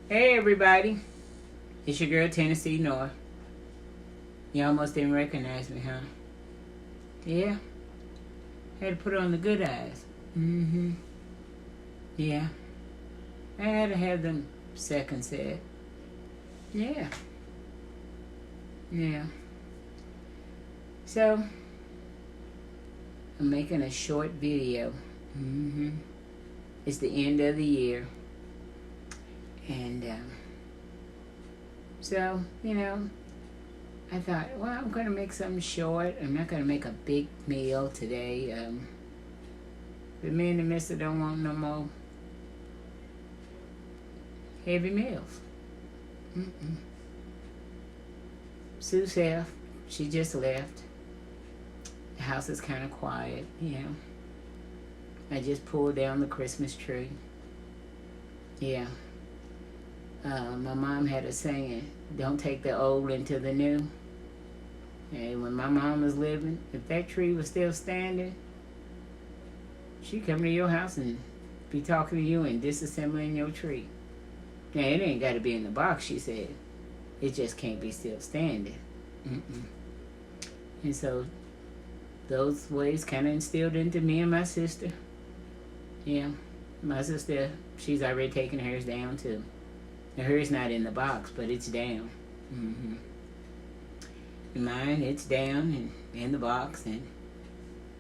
Hey everybody, it's your girl Tennessee North. You almost didn't recognize me, huh? Yeah, had to put on the good eyes. Yeah, I had to have them second set. Yeah, yeah. So, I'm making a short video. It's the end of the year. And, so, I thought, well, I'm going to make something short. I'm not going to make a big meal today. But me and the mister don't want no more heavy meals. Sue's here. She just left. The house is kind of quiet, I just pulled down the Christmas tree. Yeah. My mom had a saying, don't take the old into the new. And when my mom was living, if that tree was still standing, she'd come to your house and be talking to you and disassembling your tree. Now, it ain't got to be in the box, she said. It just can't be still standing. And so those ways kind of instilled into me and my sister. Yeah, my sister, she's already taken hers down too. Now, hers not in the box, but it's down. Mine, it's down and in the box, and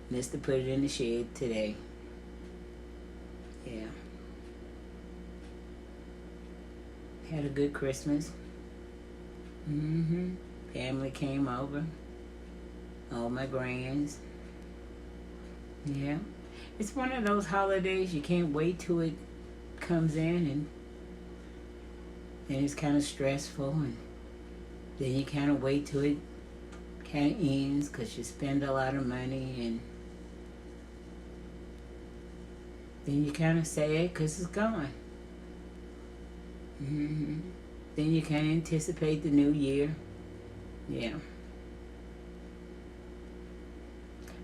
Mister put it in the shed today. Yeah. Had a good Christmas. Family came over. All my grands. Yeah. It's one of those holidays you can't wait till it comes in, and it's kind of stressful, and then you kind of wait till it kind of ends because you spend a lot of money, and then you kind of sad because it's gone. Then you kind of anticipate the new year. Yeah.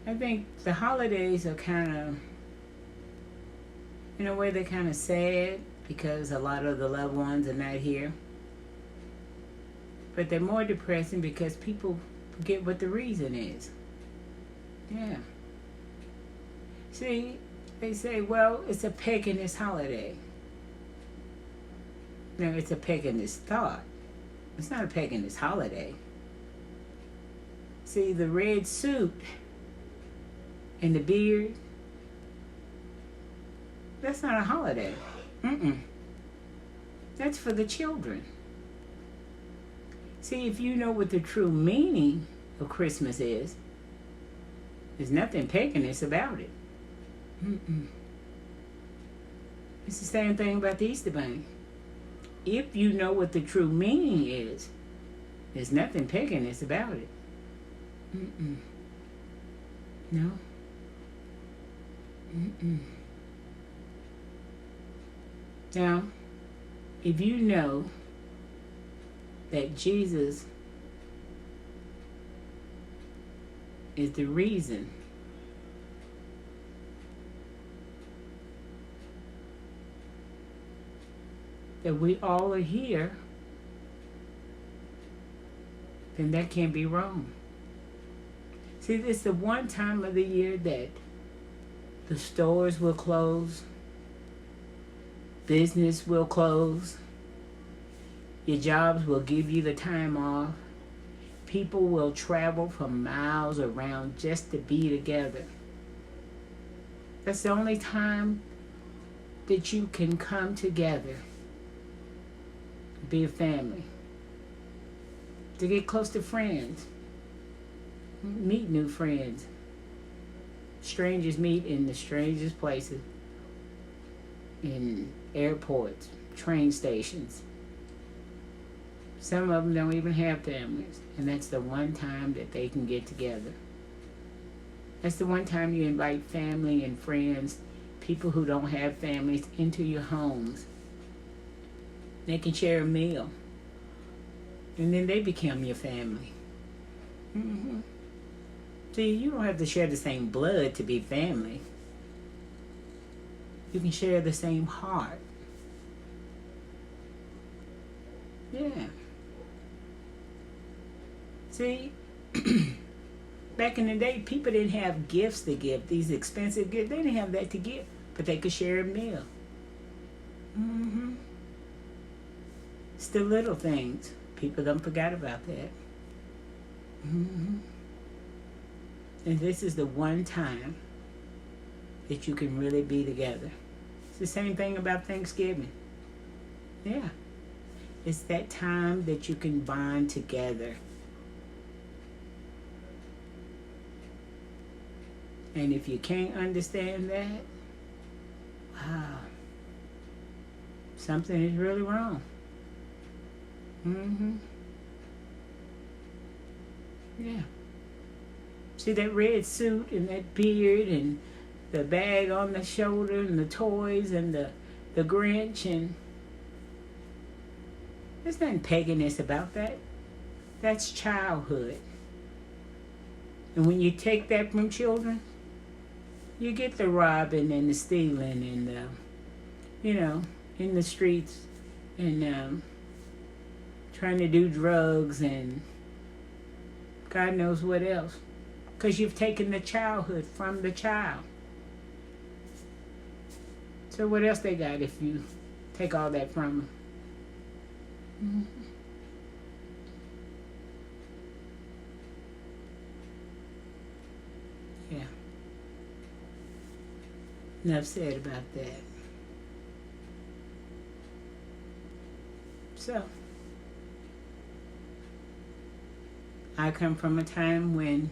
I think the holidays are kind of, in a way, they're kind of sad because a lot of the loved ones are not here. But they're more depressing because people forget what the reason is. Yeah. See, they say, well, it's a paganist holiday. No, it's a paganist thought. It's not a paganist holiday. See, the red suit and the beard, that's not a holiday. That's for the children. See, if you know what the true meaning of Christmas is, there's nothing paganist about it. It's the same thing about the Easter Bunny. If you know what the true meaning is, there's nothing paganist about it. No. Now, if you know that Jesus is the reason that we all are here, then that can't be wrong. See, it's the one time of the year that the stores will close, business will close, your jobs will give you the time off, people will travel from miles around just to be together. That's the only time that you can come together, be a family, to get close to friends, meet new friends. Strangers meet in the strangest places, in airports, train stations. Some of them don't even have families, and that's the one time that they can get together. That's the one time you invite family and friends, people who don't have families, into your homes. They can share a meal, and then they become your family. See, you don't have to share the same blood to be family. You can share the same heart. Yeah. See, back in the day, people didn't have gifts to give, these expensive gifts. They didn't have that to give, but they could share a meal. It's the little things. People don't forget about that. And this is the one time that you can really be together. It's the same thing about Thanksgiving. Yeah. It's that time that you can bond together. And if you can't understand that, wow, something is really wrong. Yeah. See that red suit and that beard and the bag on the shoulder and the toys and the Grinch, and there's nothing paganist about that. That's childhood. And when you take that from children, you get the robbing and the stealing and the, in the streets and trying to do drugs and God knows what else. Because you've taken the childhood from the child. So what else they got if you take all that from them? Yeah. Enough said about that. So, I come from a time when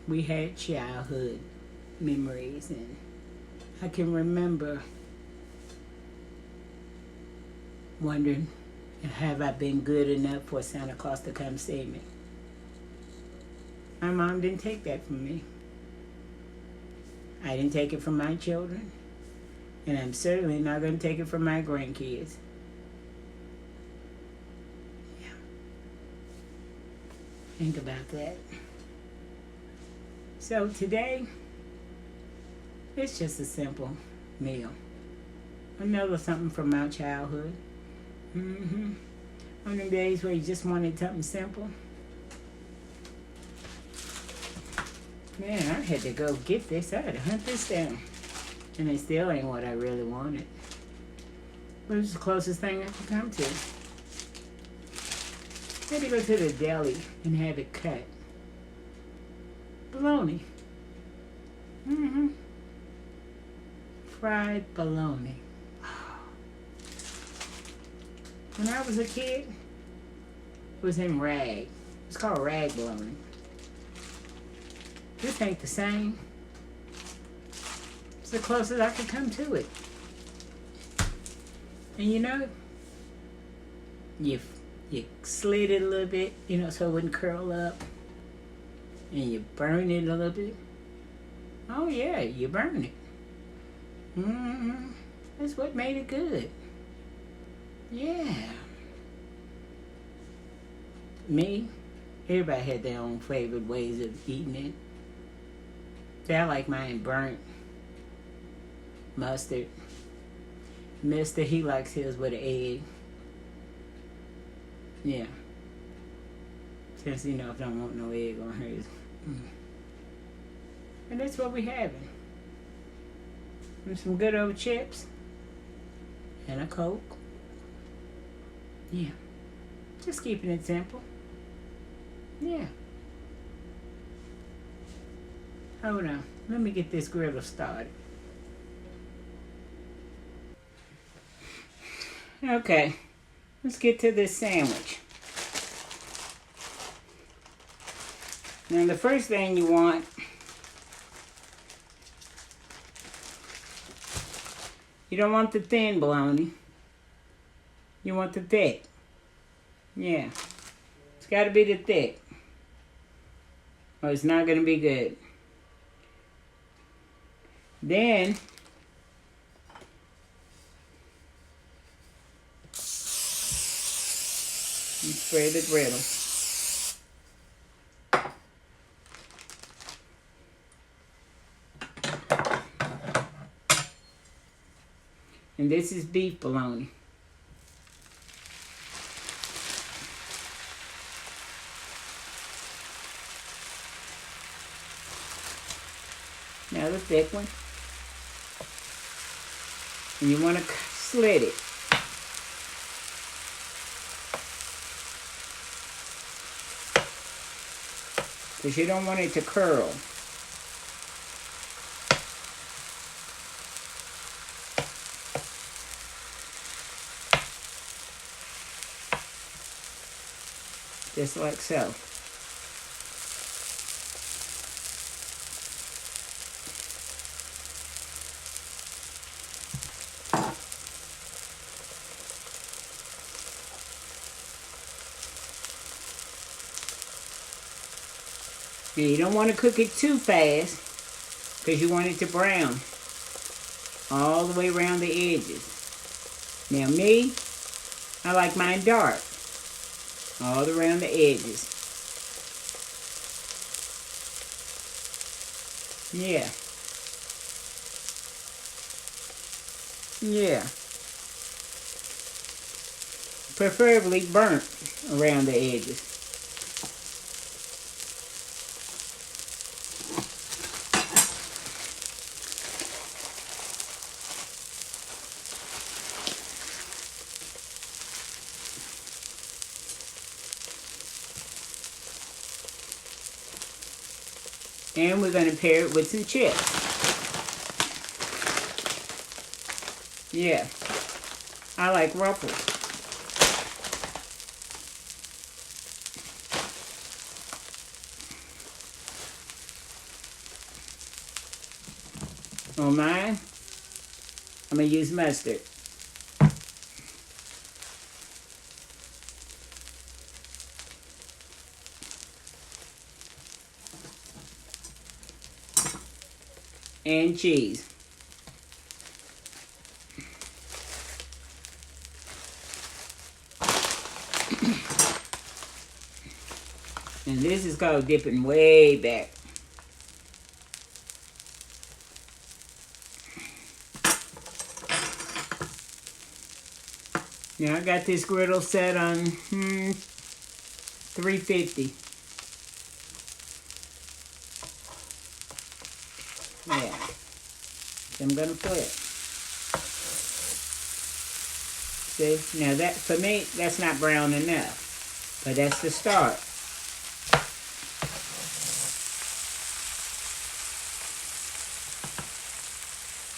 we had childhood memories, and I can remember wondering, have I been good enough for Santa Claus to come see me? My mom didn't take that from me. I didn't take it from my children, and I'm certainly not going to take it from my grandkids. Yeah. Think about that. So today, it's just a simple meal. Another something from our childhood. One of them days where you just wanted something simple. Man, I had to go get this. I had to hunt this down. And it still ain't what I really wanted. But it was the closest thing I could come to. I had to go to the deli and have it cut. Bologna. Fried bologna. When I was a kid, it was in rag. It's called rag bologna. This ain't the same. It's the closest I could come to it. And you slid it a little bit, so it wouldn't curl up. And you burn it a little bit. Oh yeah, you burn it. That's what made it good. Yeah. Me, everybody had their own favorite ways of eating it. I like mine burnt. Mustard. Mister, he likes his with an egg. Yeah. Since, I don't want no egg on hers. And that's what we having. And some good old chips. And a Coke. Yeah. Just keeping it simple. Yeah. Hold on. Let me get this griddle started. Okay. Let's get to this sandwich. Now the first thing you want you don't want the thin bologna. You want the thick. Yeah. It's got to be the thick. Or it's not going to be good. Then you spray the griddle. And this is beef bologna. a thick one. And you want to slit it. Because you don't want it to curl. Just like so. Now you don't want to cook it too fast because you want it to brown all the way around the edges. Now me, I like mine dark all around the edges. Yeah. Yeah. Preferably burnt around the edges. And we're going to pair it with some chips. Yeah. I like Ruffles. On mine, I'm going to use mustard. And cheese. And this is called dipping way back. Now I got this griddle set on 350. Yeah. I'm gonna flip. See? Now that, for me, that's not brown enough. But that's the start.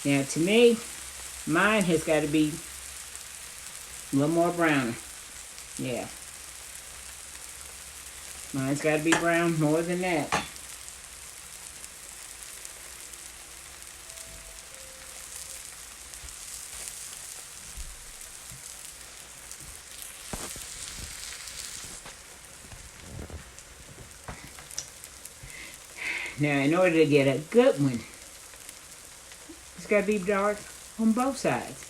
Now to me, mine has got to be a little more brown. Yeah. Mine's got to be brown more than that. Now, in order to get a good one, it's got to be dark on both sides.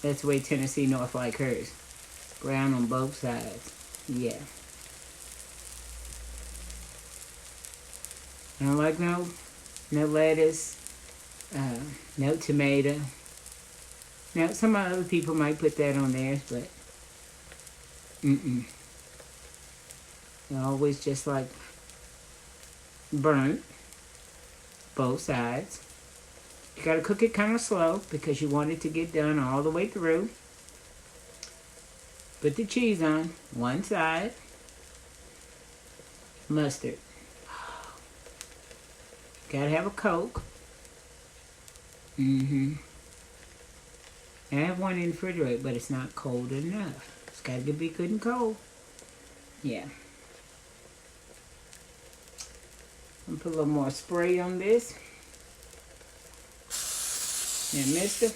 That's the way Tennessee North like hers. Brown on both sides. Yeah. I don't like no lettuce, no tomato. Now, some other people might put that on theirs, but I always just like burnt, both sides. You gotta cook it kind of slow because you want it to get done all the way through. Put the cheese on one side. Mustard. Gotta have a Coke. I have one in the refrigerator, but it's not cold enough. It's gotta be good and cold. Yeah. I'm gonna put a little more spray on this. Now, mister,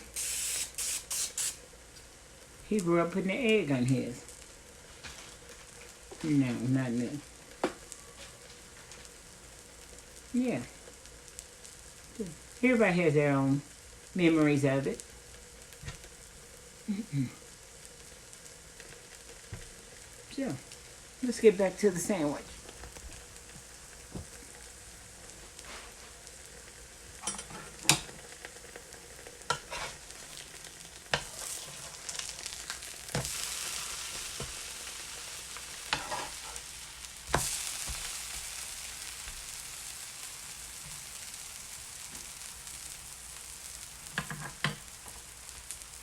he grew up putting the egg on his. No, not me. Yeah. Everybody has their own memories of it. So, let's get back to the sandwich.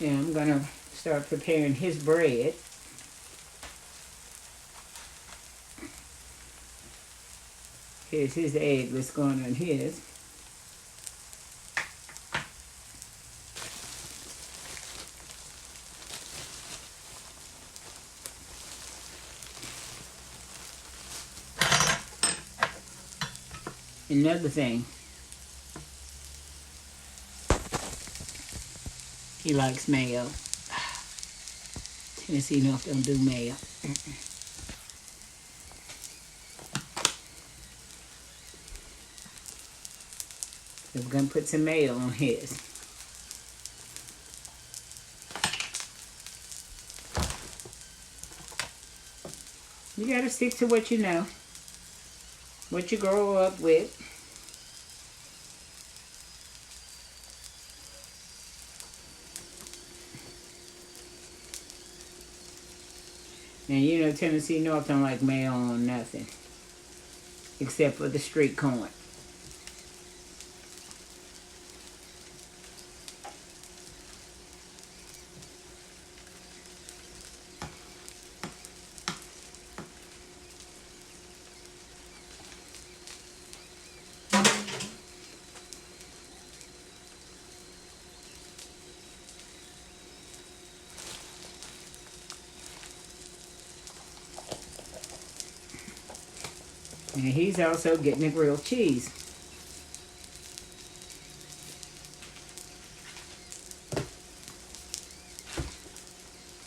And I'm going to start preparing his bread. Here's his egg that's going on his. Another thing, he likes mayo. Tennessee North don't do mayo. So we're going to put some mayo on his. You got to stick to what you know, what you grow up with. And you know Tennessee North don't like mayo on nothing, except for the street corn. And he's also getting a grilled cheese.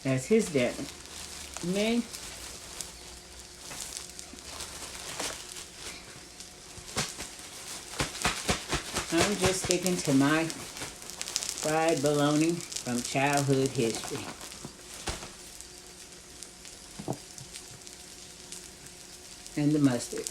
That's his dinner. Me, I'm just sticking to my fried bologna from childhood history. And the mustard.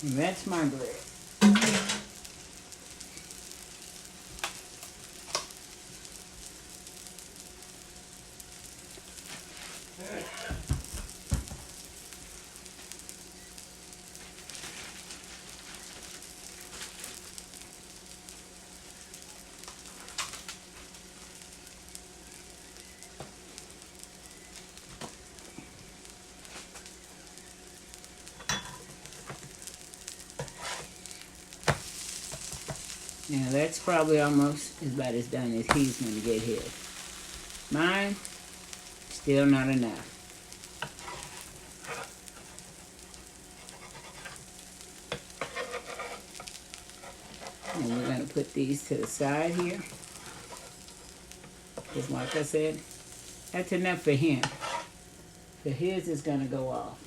And that's my bread. Now that's probably almost about as done as he's going to get his. Mine, still not enough. And we're going to put these to the side here. Because like I said, that's enough for him. So his is going to go off.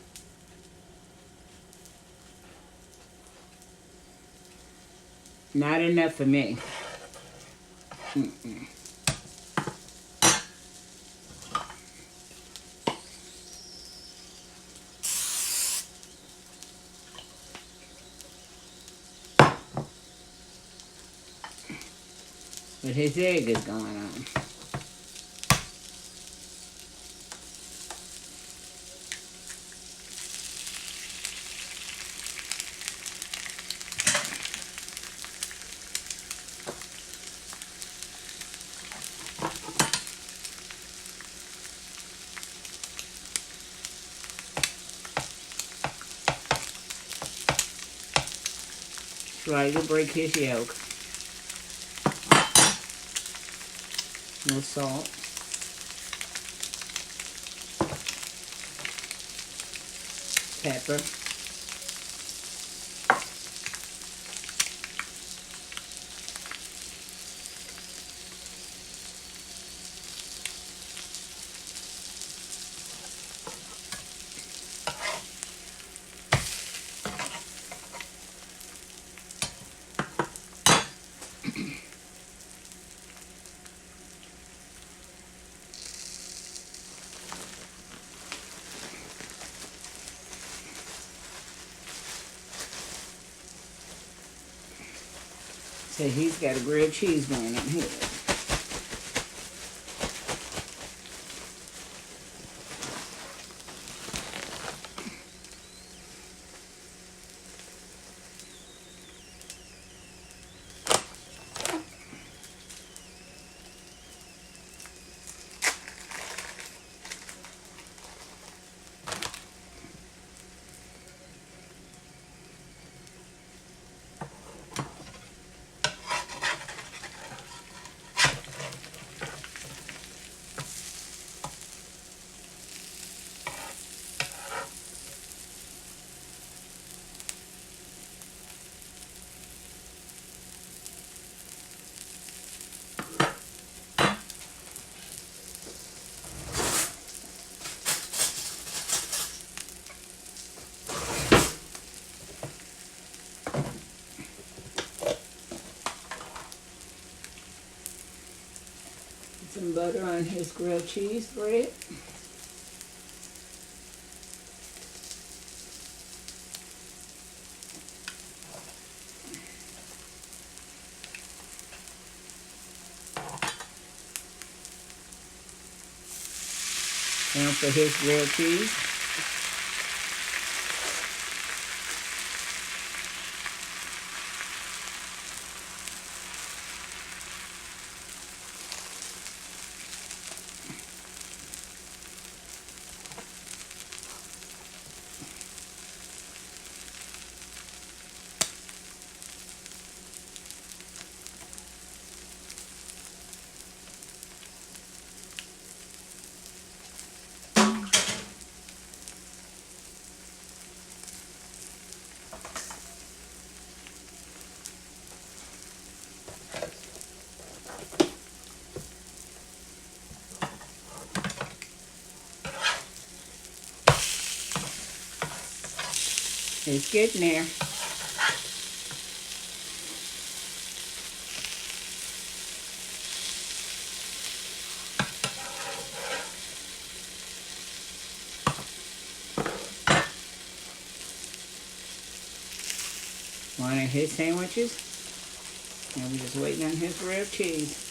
Not enough for me. Mm-mm. But his egg is going on. Slightly break his yolk. No salt. Pepper. So he's got a grilled cheese going on here. Some butter on his grilled cheese bread. Now for his grilled cheese. It's getting there. One of his sandwiches. And we're just waiting on his grilled cheese.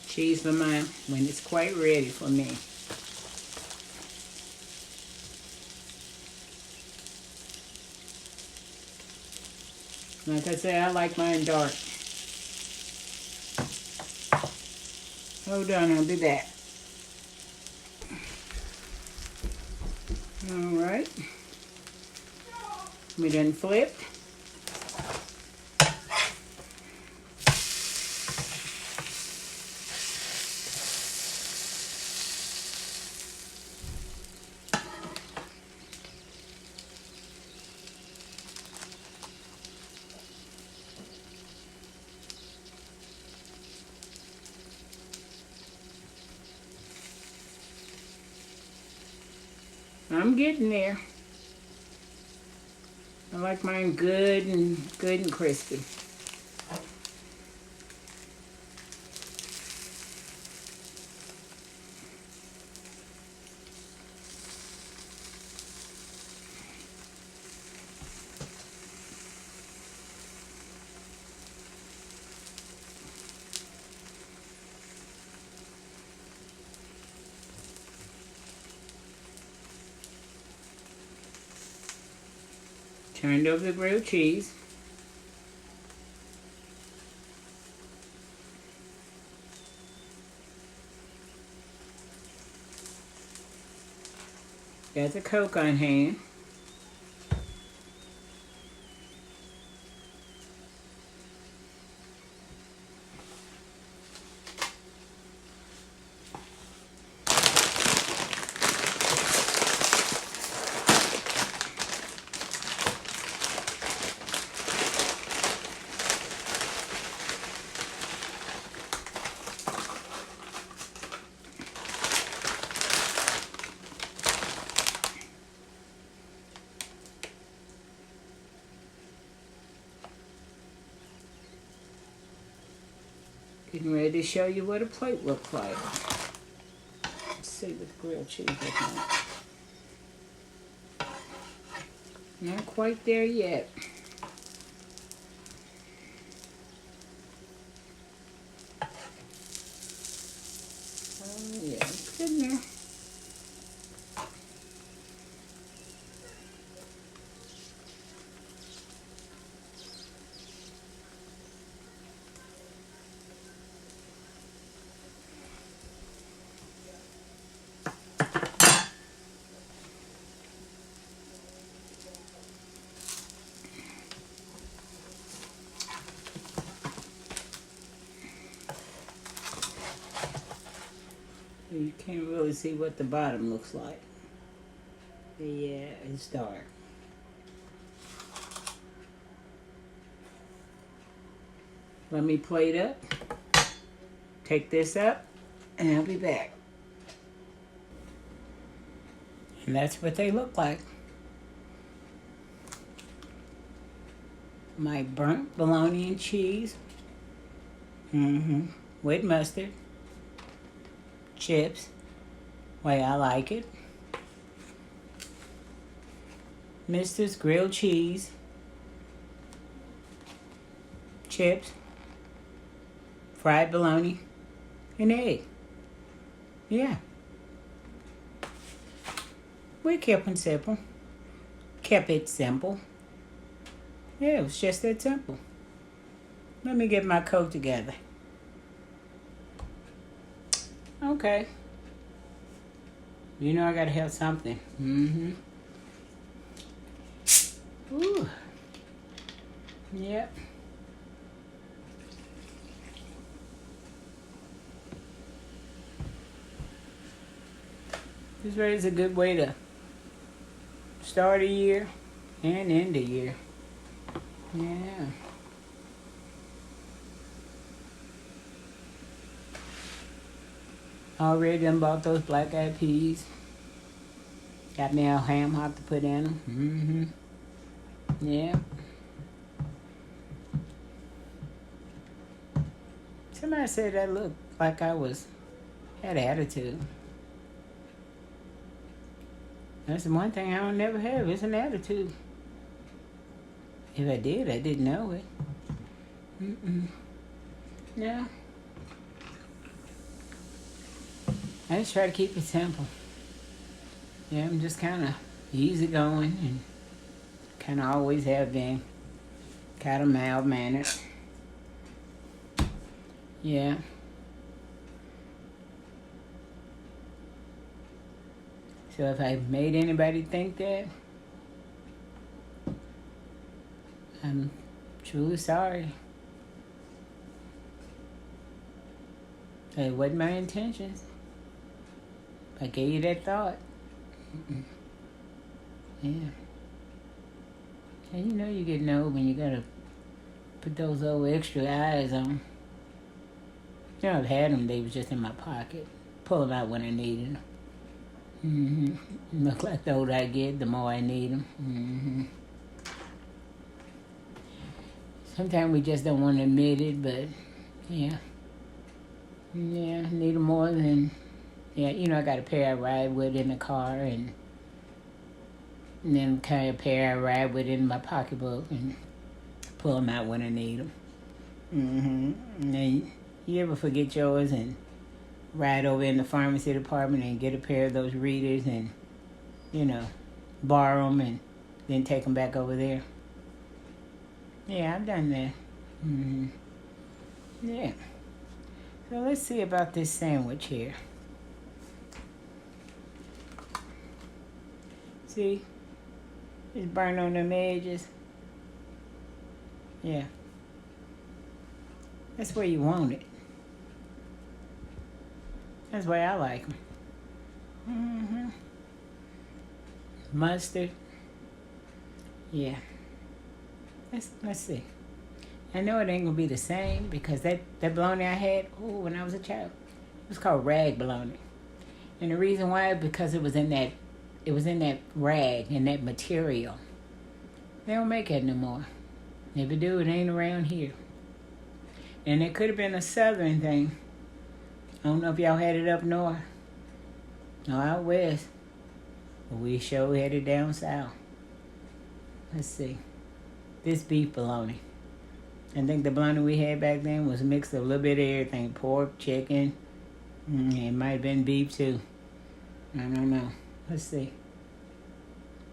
Cheese for mine when it's quite ready for me. Like I said, I like mine dark. Hold on, I'll be back. Alright. We done flipped. I'm getting there. I like mine good and crispy. Turned over the grilled cheese. Got the Coke on hand. Getting ready to show you what a plate looks like. Let's see what the grilled cheese looks like. Not quite there yet. Oh yeah, it's in there. You can't really see what the bottom looks like. Yeah, it's dark. Let me plate up. Take this up, and I'll be back. And that's what they look like. My burnt bologna and cheese. With mustard. Chips, way I like it. Mister's grilled cheese, chips, fried bologna, and egg. Yeah. We kept it simple. Kept it simple. Yeah, it was just that simple. Let me get my coat together. Okay. You know I gotta have something. Ooh. Yep. This is a good way to start a year and end a year. Yeah. Already done bought those black-eyed peas. Got me a ham hock to put in them. Yeah. Somebody said I looked like I had attitude. That's the one thing I don't never have. It's an attitude. If I did, I didn't know it. No. I just try to keep it simple. Yeah, I'm just kind of easygoing and kind of always have been. Kind of mild-mannered. Yeah. So if I made anybody think that, I'm truly sorry. It wasn't my intentions. I gave you that thought. Yeah. And you know you get old when you gotta put those old extra eyes on. You know, I've had them, they was just in my pocket. Pull them out when I needed them. Look like the older I get, the more I need them. Sometimes we just don't want to admit it, but yeah. Yeah, I need them more than... Yeah, you know, I got a pair I ride with in the car, and then kind of a pair I ride with in my pocketbook, and pull them out when I need them. And then you ever forget yours and ride over in the pharmacy department and get a pair of those readers and, you know, borrow them and then take them back over there? Yeah, I've done that. Yeah. So let's see about this sandwich here. See? It's burnt on them edges. Yeah. That's where you want it. That's the way I like them. Mustard. Yeah. Let's see. I know it ain't gonna be the same because that bologna I had when I was a child, it was called rag bologna. And the reason why is because it was in that rag and that material. They don't make that no more. If they do, it ain't around here. And it could have been a southern thing. I don't know if y'all had it up north or out west. But we sure had it down south. Let's see. This beef bologna. I think the bologna we had back then was a mix of a little bit of everything. Pork, chicken. It might have been beef too. I don't know. Let's see.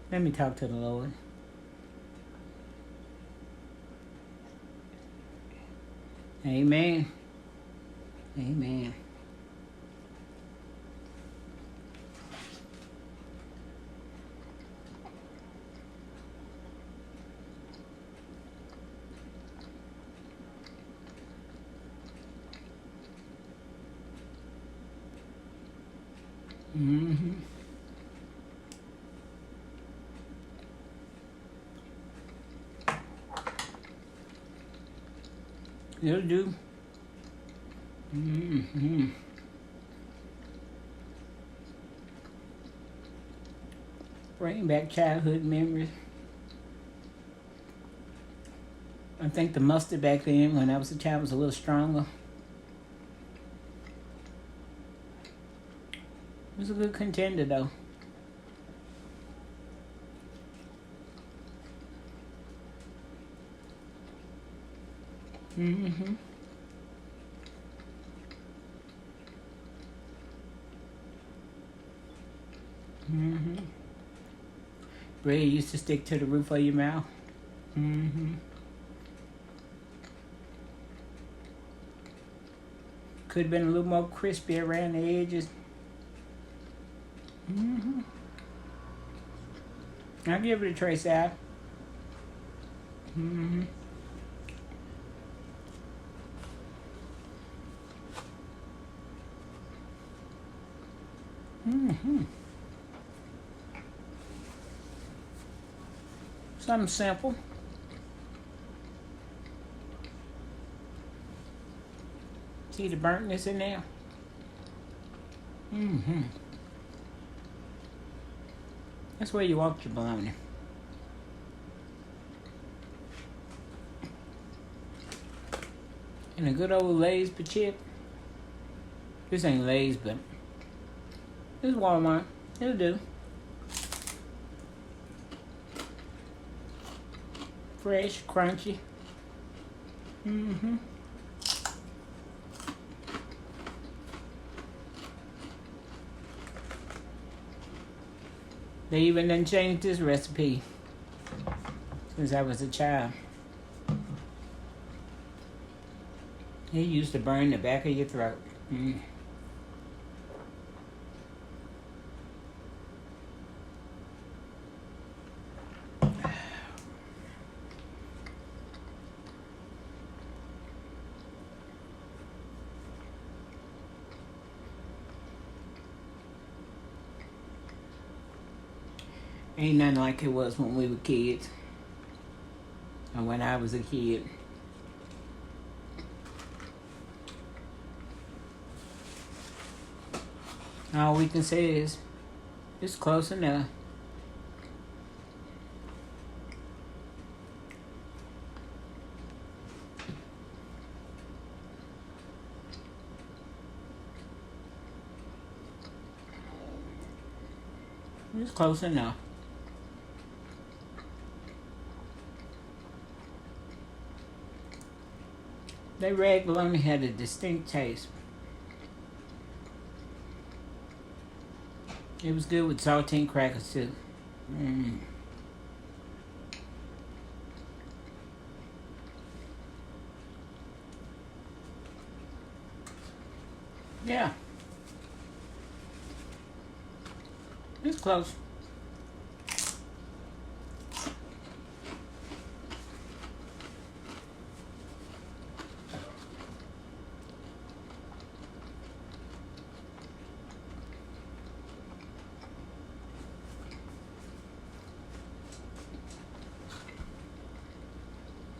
Let me talk to the Lord. Amen. Amen. Mm-hmm. It'll do. Mm-hmm. Bring back childhood memories. I think the mustard back then, when I was a child, was a little stronger. It was a good contender, though. Mm-hmm. Mm-hmm. Bread used to stick to the roof of your mouth. Mm-hmm. Could have been a little more crispy around the edges. Mm-hmm. I'll give it a trace out. Mm-hmm. Mm-hmm. Something simple. See the burntness in there? Mm-hmm. That's where you want your bologna. And a good old Lay's per chip. This ain't Lay's, but this is Walmart. It'll do. Fresh, crunchy. Mm-hmm. They even done changed this recipe since I was a child. It used to burn the back of your throat. Mm. Ain't nothing like it was when we were kids. Or when I was a kid. All we can say is, it's close enough. It's close enough. That red bologna had a distinct taste. It was good with saltine crackers too. Mm. Yeah. It's close.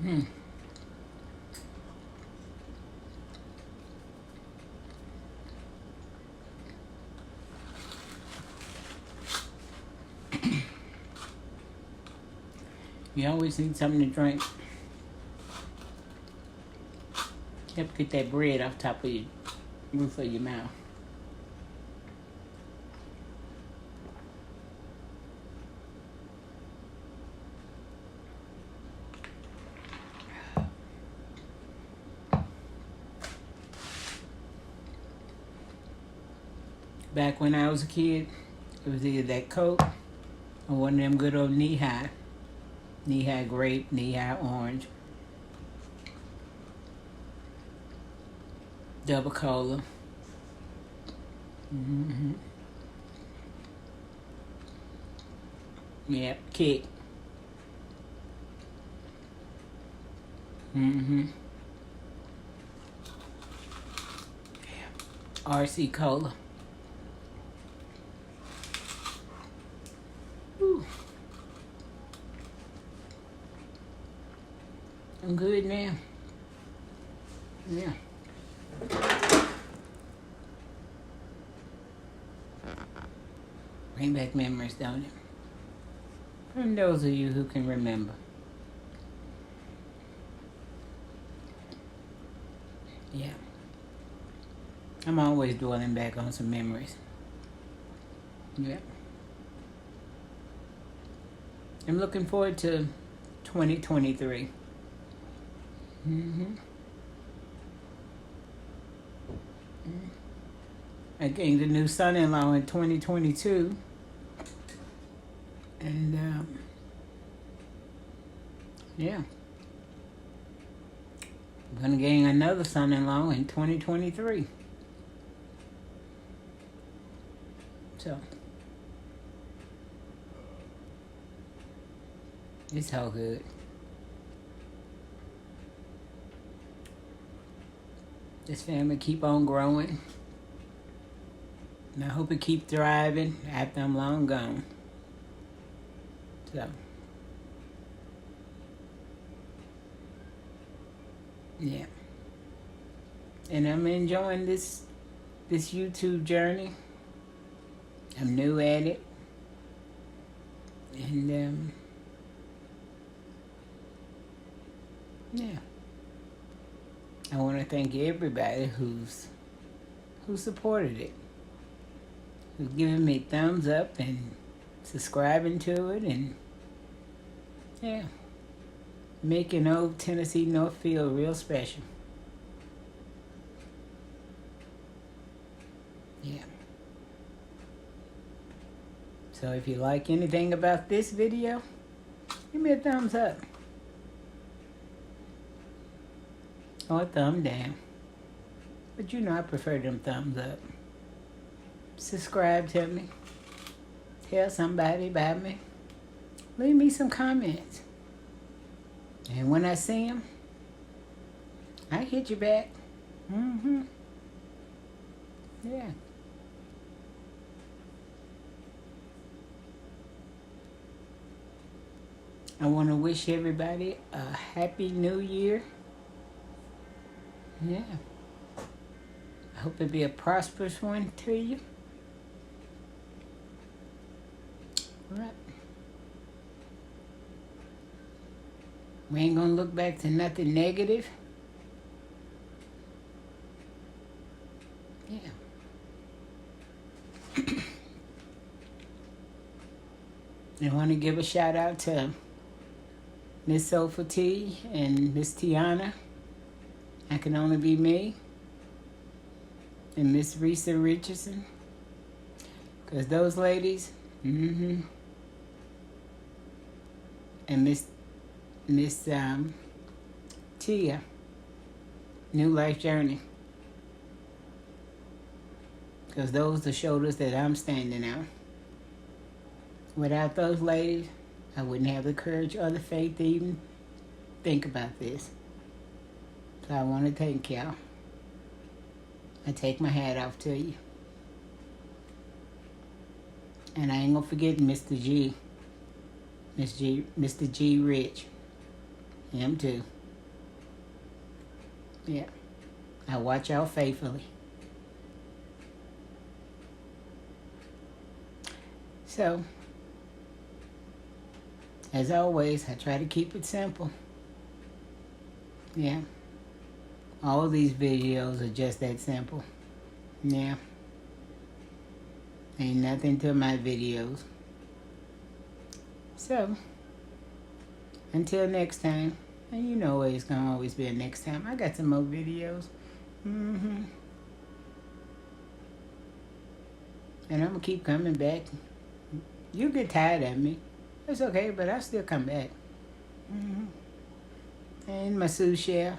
Hmm. You always need something to drink. Help get that bread off top of your roof of your mouth. Back when I was a kid, it was either that Coke or one of them good old knee-high grape, knee-high orange, double cola. Yep, kick. RC Cola. Whew. I'm good now. Yeah. Bring back memories, don't it? From those of you who can remember. Yeah. I'm always dwelling back on some memories. Yeah. I'm looking forward to 2023. I gained a new son-in-law in 2022. And, yeah. I'm going to gain another son-in-law in 2023. So, it's all good. This family keep on growing. And I hope it keep thriving after I'm long gone. So, yeah. And I'm enjoying this YouTube journey. I'm new at it. And, yeah. I want to thank everybody who supported it. Who's giving me thumbs up and subscribing to it, and yeah, making old Tennessee North feel real special. Yeah. So if you like anything about this video, give me a thumbs up. Or a thumb down. But you know I prefer them thumbs up. Subscribe to me. Tell somebody about me. Leave me some comments. And when I see them, I hit you back. Yeah. I want to wish everybody a happy new year. Yeah. I hope it be a prosperous one to you. All right. We ain't gonna look back to nothing negative. Yeah. I want to give a shout out to Miss Sofa T and Miss Tiana. I Can Only Be Me. And Miss Risa Richardson. Because those ladies, and Miss Tia, New Life Journey. Because those are the shoulders that I'm standing on. Without those ladies, I wouldn't have the courage or the faith to even think about this. So I want to thank y'all. I take my hat off to you. And I ain't gonna forget Mr. G. Mr. G Rich. Him too. Yeah. I watch y'all faithfully. So, as always, I try to keep it simple. Yeah. All these videos are just that simple. Yeah. Ain't nothing to my videos. So, until next time. And you know it's going to always be a next time. I got some more videos. And I'm going to keep coming back. You get tired of me. It's okay, but I still come back. And my sous chef.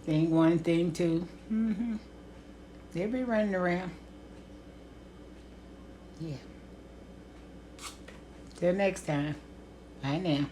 Thing 1, thing 2. They'll be running around. Yeah. Till next time. Bye now.